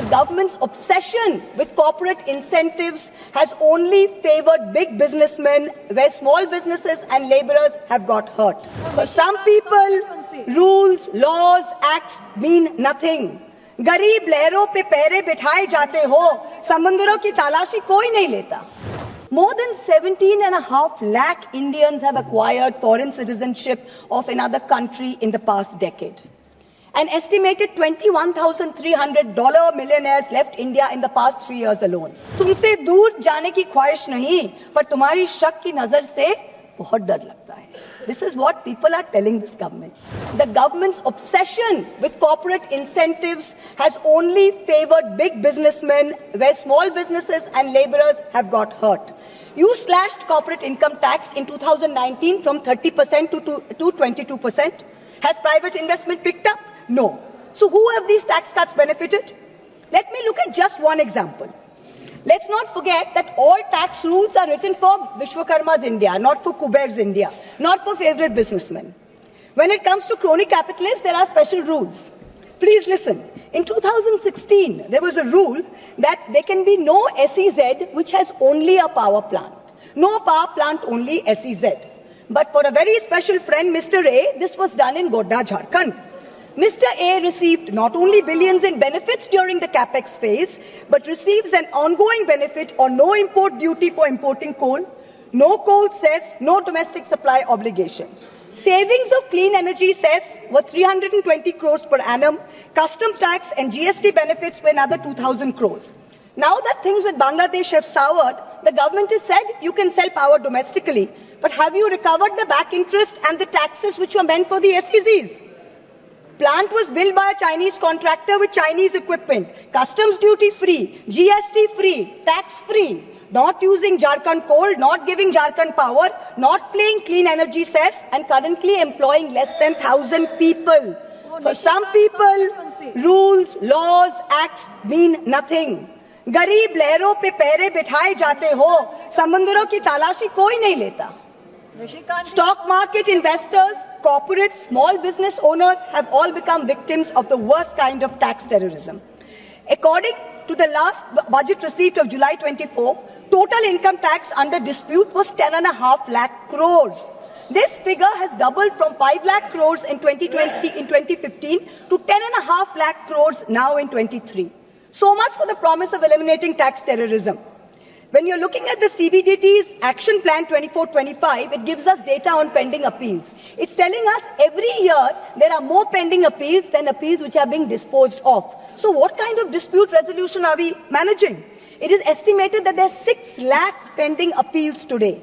government's obsession with corporate incentives has only favored big businessmen, where small businesses and laborers have got hurt. For some people, rules, laws, acts mean nothing. गरीब लहरों पे पैरे बिठाए जाते हो, समंदरों की तलाशी कोई नहीं लेता. More than 17.5 lakh Indians have acquired foreign citizenship of another country in the past decade. An estimated $21,300 millionaires left India in the past 3 years alone. तुमसे दूर जाने की ख्वाहिश नहीं, पर तुम्हारी शक की नजर से बहुत डर लगता है. This is what people are telling this government. The government's obsession with corporate incentives has only favored big businessmen, where small businesses and laborers have got hurt. You slashed corporate income tax in 2019 from 30% to 22%. Has private investment picked up? No. So who have these tax cuts benefited? Let me look at just one example. Let's not forget that all tax rules are written for Vishwakarma's India, not for Kuber's India, not for favorite businessmen. When it comes to crony capitalists, there are special rules. Please listen. In 2016, there was a rule that there can be no SEZ which has only a power plant. No power plant, only SEZ. But for a very special friend, Mr. A, this was done in Godda, Jharkhand. Mr. A received not only billions in benefits during the capex phase, but receives an ongoing benefit on no import duty for importing coal, no coal cess, no domestic supply obligation. Savings of clean energy cess were 320 crores per annum, custom tax and GST benefits were another 2,000 crores. Now that things with Bangladesh have soured, the government has said you can sell power domestically, but have you recovered the back interest and the taxes which were meant for the SEZs? Plant was built by a Chinese contractor with Chinese equipment, customs duty free, GST free, tax free, not using Jharkhand coal, not giving Jharkhand power, not paying clean energy cess, and currently employing less than 1,000 people. For some people, rules, laws, acts mean nothing. गरीब लहरों पे पैरे बिठाए जाते हो, समंदरों की तलाशी कोई नहीं लेता. Stock market investors, corporates, small business owners have all become victims of the worst kind of tax terrorism. According to the last budget receipt of July 24, total income tax under dispute was 10.5 lakh crores. This figure has doubled from 5 lakh crores in 2015 to 10.5 lakh crores now in 23. So much for the promise of eliminating tax terrorism. When you're looking at the CBDT's Action Plan 24-25, it gives us data on pending appeals. It's telling us every year there are more pending appeals than appeals which are being disposed of. So what kind of dispute resolution are we managing? It is estimated that there are 6 lakh pending appeals today.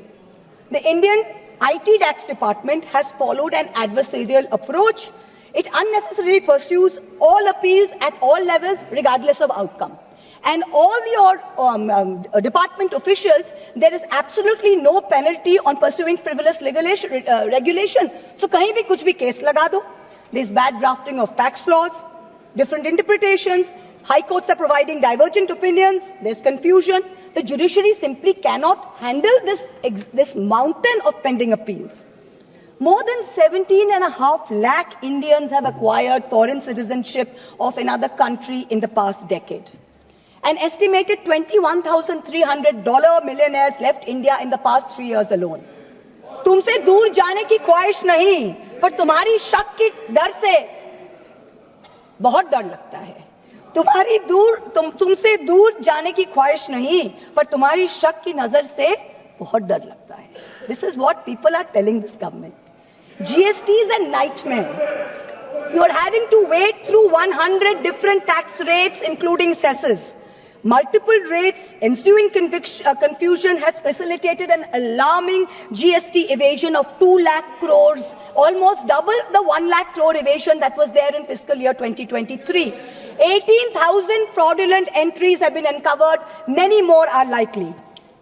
The Indian IT tax department has followed an adversarial approach. It unnecessarily pursues all appeals at all levels regardless of outcome. And all your department officials, there is absolutely no penalty on pursuing frivolous regulation. So kahin bhi kuch bhi case laga do. There's bad drafting of tax laws, different interpretations, high courts are providing divergent opinions, there's confusion. The judiciary simply cannot handle this mountain of pending appeals. More than 17.5 lakh Indians have acquired foreign citizenship of another country in the past decade. An estimated $21,300 millionaires left India in the past 3 years alone. तुमसे दूर जाने की ख्वाहिश नहीं, पर तुम्हारी शक की डर से बहुत डर लगता है. तुमसे दूर जाने की ख्वाहिश नहीं, पर तुम्हारी शक की नजर से बहुत डर लगता है. This is what people are telling this government. GST is a nightmare. You are having to wade through 100 different tax rates, including cesses. Multiple rates, ensuing confusion has facilitated an alarming GST evasion of 2 lakh crores, almost double the 1 lakh crore evasion that was there in fiscal year 2023. 18,000 fraudulent entries have been uncovered. Many more are likely.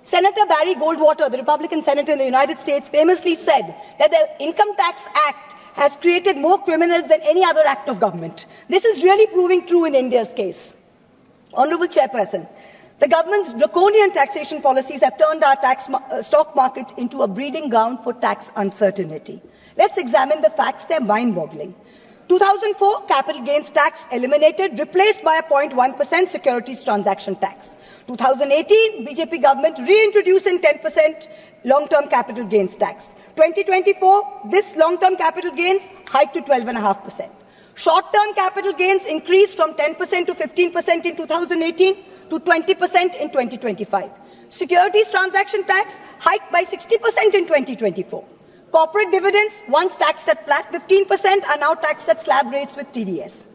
Senator Barry Goldwater, the Republican senator in the United States, famously said that the Income Tax Act has created more criminals than any other act of government. This is really proving true in India's case. Honorable Chairperson, the government's draconian taxation policies have turned our stock market into a breeding ground for tax uncertainty. Let's examine the facts. They're mind-boggling. 2004 capital gains tax eliminated, replaced by a 0.1% securities transaction tax. 2018 BJP government reintroducing 10% long-term capital gains tax. 2024 this long-term capital gains hiked to 12.5%. Short-term capital gains increased from 10% to 15% in 2018 to 20% in 2025. Securities transaction tax hiked by 60% in 2024. Corporate dividends, once taxed at flat 15%, are now taxed at slab rates with TDS.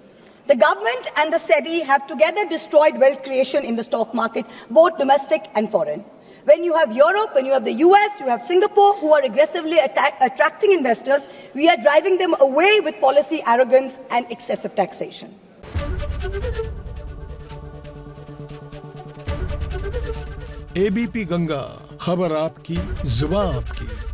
The government and the SEBI have together destroyed wealth creation in the stock market, both domestic and foreign. When you have Europe, when you have the US, you have Singapore, who are aggressively attracting investors, we are driving them away with policy arrogance and excessive taxation. ABP Ganga, खबर आपकी, जुबान आपकी।